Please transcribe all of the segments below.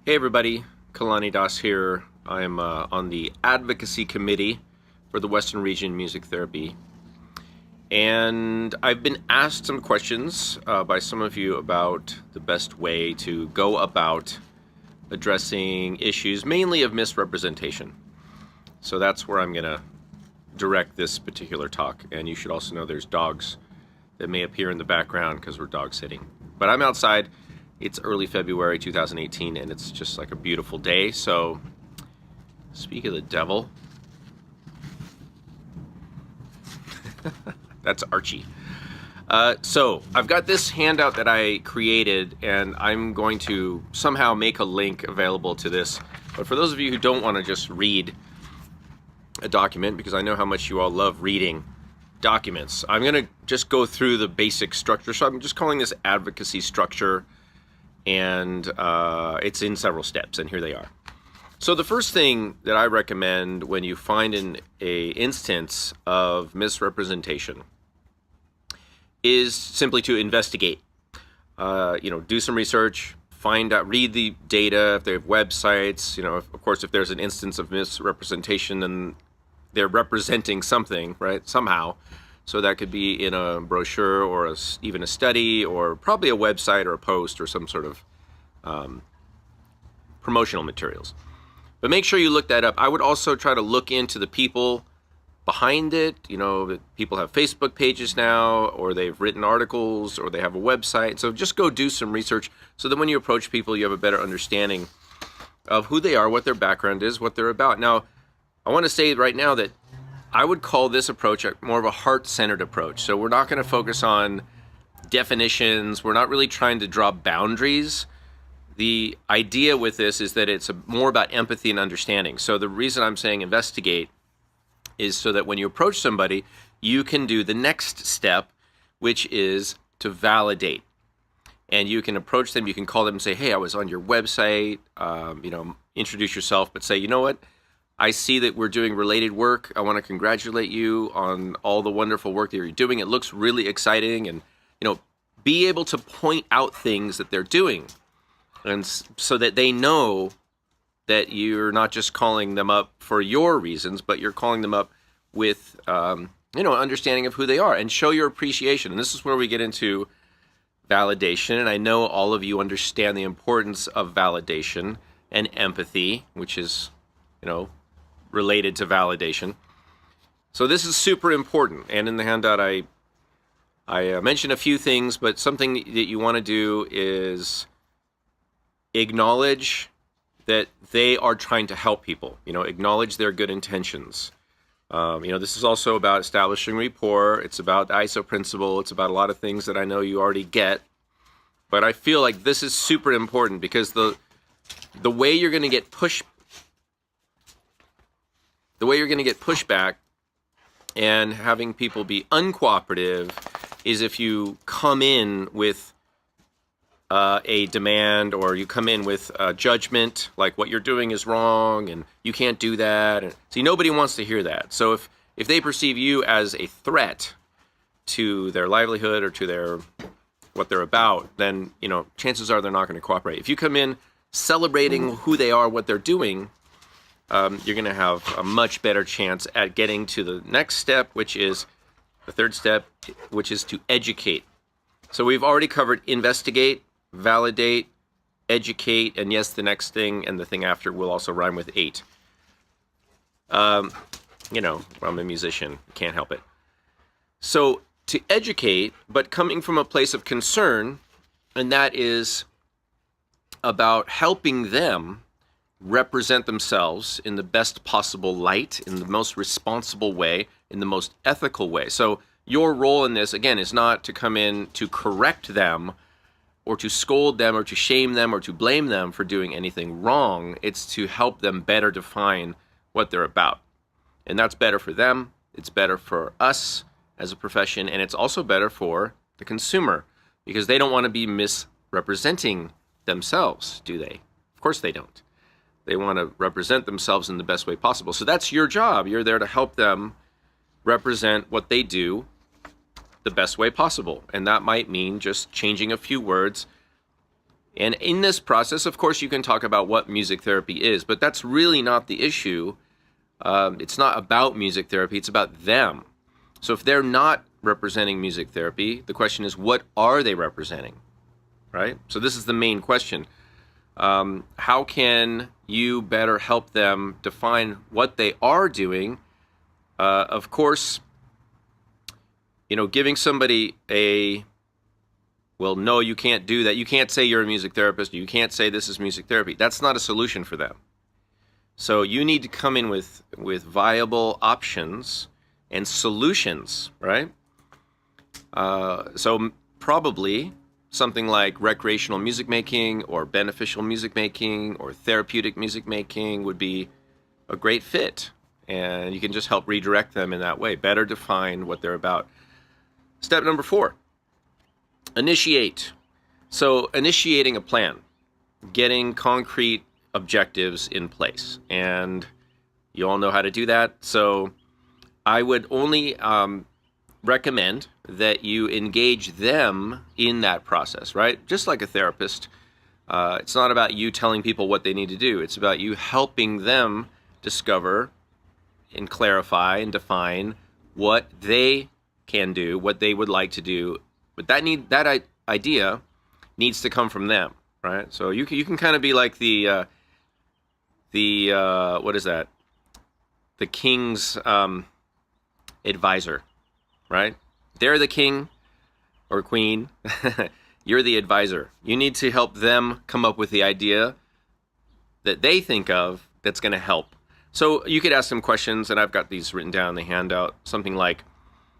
Hey everybody, kalanidas here. I'm on the Advocacy Committee for the Western Region Music Therapy. And I've been asked some questions by some of you about the best way to go about addressing issues, mainly of misrepresentation. So that's where I'm going to direct this particular talk. And you should also know there's dogs that may appear in the background because we're dog sitting. But I'm outside. It's early February 2018, and it's just like a beautiful day. So, speak of the devil, that's Archie. So, I've got this handout that I created, and I'm going to somehow make a link available to this. But for those of you who don't want to just read a document, because I know how much you all love reading documents, I'm going to just go through the basic structure. So, I'm just calling this advocacy structure. And it's in several steps, and here they are. So the first thing that I recommend when you find an instance of misrepresentation is simply to investigate. Do some research, find out, read the data, if they have websites. Of course, if there's an instance of misrepresentation, then they're representing something, right, somehow. So that could be in a brochure or even a study, or probably a website or a post or some sort of promotional materials. But make sure you look that up. I would also try to look into the people behind it. People have Facebook pages now, or they've written articles, or they have a website. So just go do some research so that when you approach people, you have a better understanding of who they are, what their background is, what they're about. Now, I want to say right now that I would call this approach more of a heart-centered approach. So we're not going to focus on definitions. We're not really trying to draw boundaries. The idea with this is that it's more about empathy and understanding. So the reason I'm saying investigate is so that when you approach somebody, you can do the next step, which is to validate. And you can approach them, you can call them and say, hey, I was on your website, introduce yourself, but say, you know what? I see that we're doing related work. I want to congratulate you on all the wonderful work that you're doing. It looks really exciting. And, be able to point out things that they're doing. And so that they know that you're not just calling them up for your reasons, but you're calling them up with, understanding of who they are, and show your appreciation. And this is where we get into validation. And I know all of you understand the importance of validation and empathy, which is, related to validation. So this is super important. And in the handout, I mentioned a few things, but something that you want to do is acknowledge that they are trying to help people. Acknowledge their good intentions. This is also about establishing rapport. It's about the ISO principle. It's about a lot of things that I know you already get. But I feel like this is super important, because the way you're going to get pushback and having people be uncooperative is if you come in with a demand, or you come in with a judgment, like what you're doing is wrong and you can't do that. And see, nobody wants to hear that. So if they perceive you as a threat to their livelihood or to what they're about, then chances are they're not going to cooperate. If you come in celebrating who they are, what they're doing, you're going to have a much better chance at getting to the next step, which is the third step, which is to educate. So we've already covered investigate, validate, educate, and yes, the next thing and the thing after will also rhyme with 8. I'm a musician, can't help it. So to educate, but coming from a place of concern, and that is about helping them represent themselves in the best possible light, in the most responsible way, in the most ethical way. So your role in this, again, is not to come in to correct them or to scold them or to shame them or to blame them for doing anything wrong. It's to help them better define what they're about. And that's better for them. It's better for us as a profession. And it's also better for the consumer, because they don't want to be misrepresenting themselves, do they? Of course they don't. They want to represent themselves in the best way possible. So that's your job. You're there to help them represent what they do the best way possible. And that might mean just changing a few words And in this process, of course, you can talk about what music therapy is, but that's really not the issue. It's not about music therapy, it's about them. So if they're not representing music therapy, the question is, what are they representing, right? So this is the main question. How can you better help them define what they are doing? Of course, giving somebody well, no, you can't do that. You can't say you're a music therapist. You can't say this is music therapy. That's not a solution for them. So you need to come in with viable options and solutions, right? So probably something like recreational music making or beneficial music making or therapeutic music making would be a great fit. And you can just help redirect them in that way. Better define what they're about. Step number 4, initiate. So initiating a plan, getting concrete objectives in place. And you all know how to do that. So I would only recommend that you engage them in that process, right? Just like a therapist. It's not about you telling people what they need to do. It's about you helping them discover and clarify and define what they can do, what they would like to do. But that idea needs to come from them, right? So you can kind of be like the what is that? The king's advisor, right? They're the king or queen. You're the advisor. You need to help them come up with the idea that they think of that's going to help. So you could ask them questions, and I've got these written down in the handout. Something like,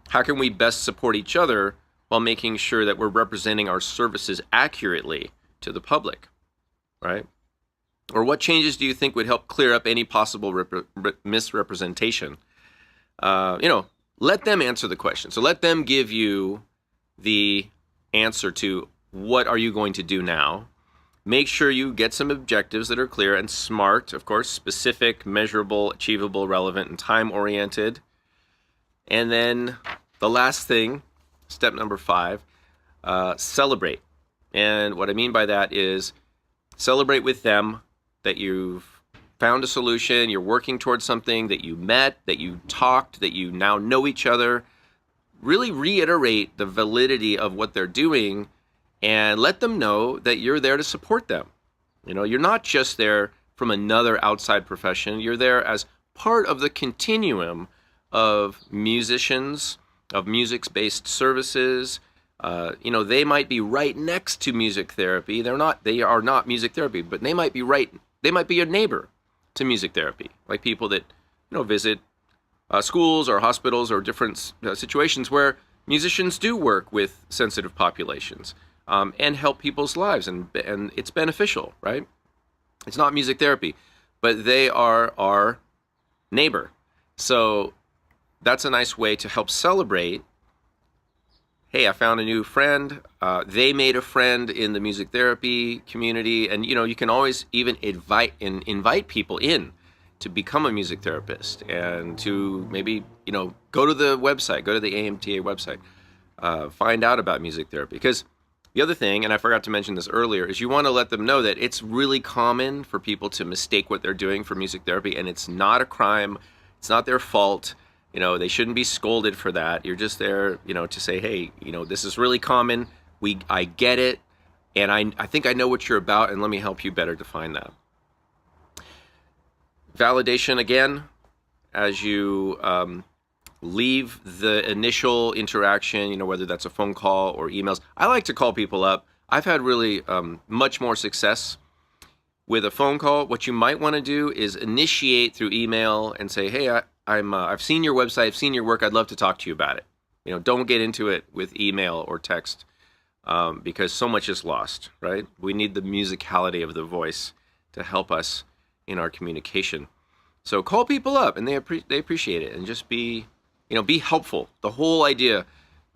how can we best support each other while making sure that we're representing our services accurately to the public, right? Or what changes do you think would help clear up any possible misrepresentation? Let them answer the question. So let them give you the answer to what are you going to do now. Make sure you get some objectives that are clear and SMART, of course, specific, measurable, achievable, relevant, and time-oriented. And then the last thing, step number 5, celebrate. And what I mean by that is celebrate with them that you've found a solution, you're working towards something, that you met, that you talked, that you now know each other. Really reiterate the validity of what they're doing and let them know that you're there to support them. You're not just there from another outside profession. You're there as part of the continuum of musicians, of music-based services. They might be right next to music therapy. They are not music therapy, but they might be your neighbor to music therapy, like people that, visit schools or hospitals or different situations where musicians do work with sensitive populations and help people's lives, and it's beneficial, right? It's not music therapy, but they are our neighbor. So that's a nice way to help celebrate. Hey, I found a new friend. They made a friend in the music therapy community. And, you can always even invite people in to become a music therapist and to maybe, go to the website, go to the AMTA website, find out about music therapy. Because the other thing, and I forgot to mention this earlier, is you want to let them know that it's really common for people to mistake what they're doing for music therapy, and it's not a crime. It's not their fault. They shouldn't be scolded for that. You're just there, to say, hey, this is really common. I get it, and I think I know what you're about, and let me help you better define that. Validation again, as you leave the initial interaction, whether that's a phone call or emails. I like to call people up. I've had really much more success with a phone call. What you might want to do is initiate through email and say, hey, I've seen your website, I've seen your work, I'd love to talk to you about it. Don't get into it with email or text because so much is lost, right? We need the musicality of the voice to help us in our communication. So call people up, and they appreciate it, and just be helpful. The whole idea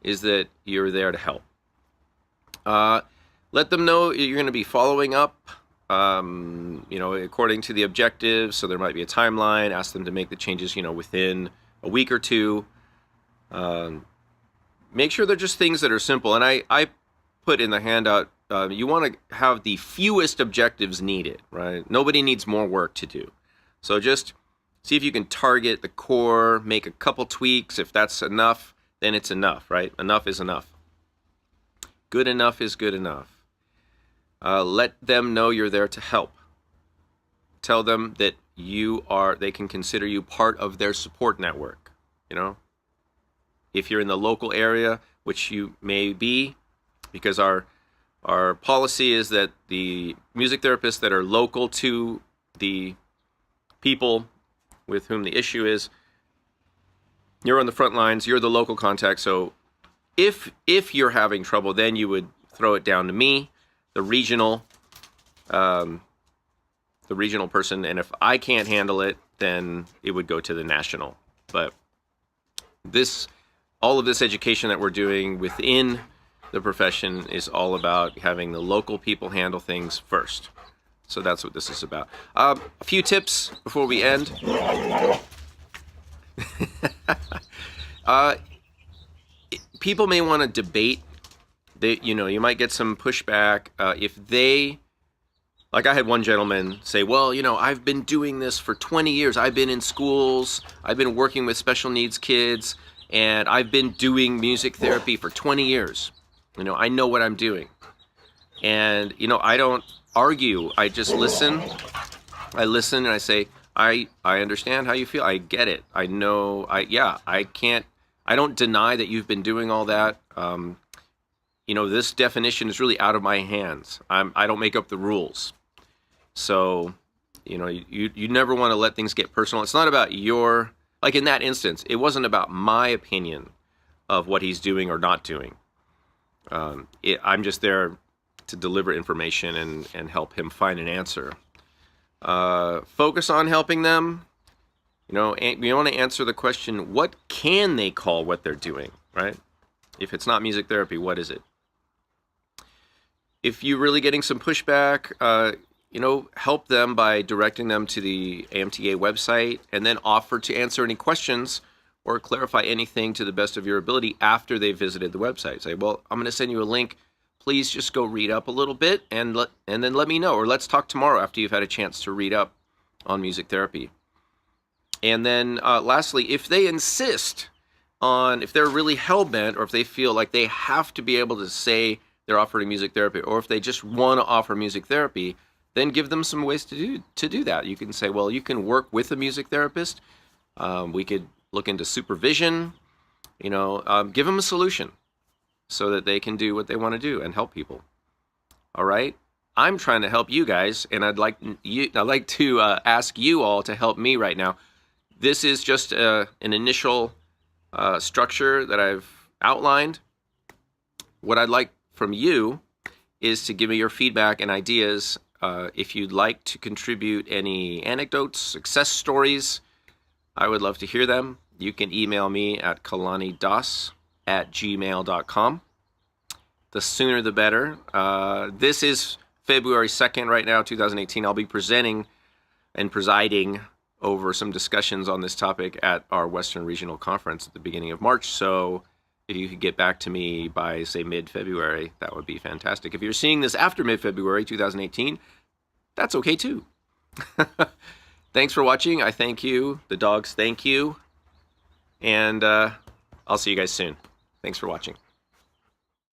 is that you're there to help. Let them know you're going to be following up, according to the objectives. So there might be a timeline. Ask them to make the changes, within a week or two. Make sure they're just things that are simple. And I put in the handout you want to have the fewest objectives needed, right? Nobody needs more work to do. So just see if you can target the core, make a couple tweaks. If that's enough, then it's enough, right? Enough is enough. Good enough is good enough. Let them know you're there to help. Tell them that they can consider you part of their support network, If you're in the local area, which you may be, because our policy is that the music therapists that are local to the people with whom the issue is, you're on the front lines, you're the local contact. So if you're having trouble, then you would throw it down to me, the regional person, and if I can't handle it, then it would go to the national. But all of this education that we're doing within the profession is all about having the local people handle things first. So that's what this is about. A few tips before we end. People may want to debate. You might get some pushback if they. Like I had one gentleman say, well, I've been doing this for 20 years. I've been in schools. I've been working with special needs kids. And I've been doing music therapy for 20 years. I know what I'm doing. And, I don't argue. I just listen. I listen and I say, I understand how you feel. I get it. I know. I don't deny that you've been doing all that. This definition is really out of my hands. I don't make up the rules. So, you never want to let things get personal. It's not about like in that instance, it wasn't about my opinion of what he's doing or not doing. I'm just there to deliver information and help him find an answer. Focus on helping them. You want to answer the question, what can they call what they're doing, right? If it's not music therapy, what is it? If you're really getting some pushback, help them by directing them to the AMTA website and then offer to answer any questions or clarify anything to the best of your ability after they've visited the website. Say, well, I'm going to send you a link. Please just go read up a little bit and then let me know. Or let's talk tomorrow after you've had a chance to read up on music therapy. And then lastly, if they insist on, if they're really hell-bent or if they feel like they have to be able to say they're offering music therapy, or if they just want to offer music therapy, then give them some ways to do that. You can say, well, you can work with a music therapist. We could look into supervision. Give them a solution so that they can do what they want to do and help people. All right. I'm trying to help you guys, and I'd like to ask you all to help me right now. This is just an initial structure that I've outlined. What I'd like from you is to give me your feedback and ideas. If you'd like to contribute any anecdotes, success stories, I would love to hear them. You can email me at kalanidas@gmail.com. The sooner the better. This is February 2nd right now, 2018. I'll be presenting and presiding over some discussions on this topic at our Western Regional Conference at the beginning of March. So if you could get back to me by, say, mid-February, that would be fantastic. If you're seeing this after mid-February 2018, that's okay too. Thanks for watching. I thank you. The dogs thank you. And I'll see you guys soon. Thanks for watching.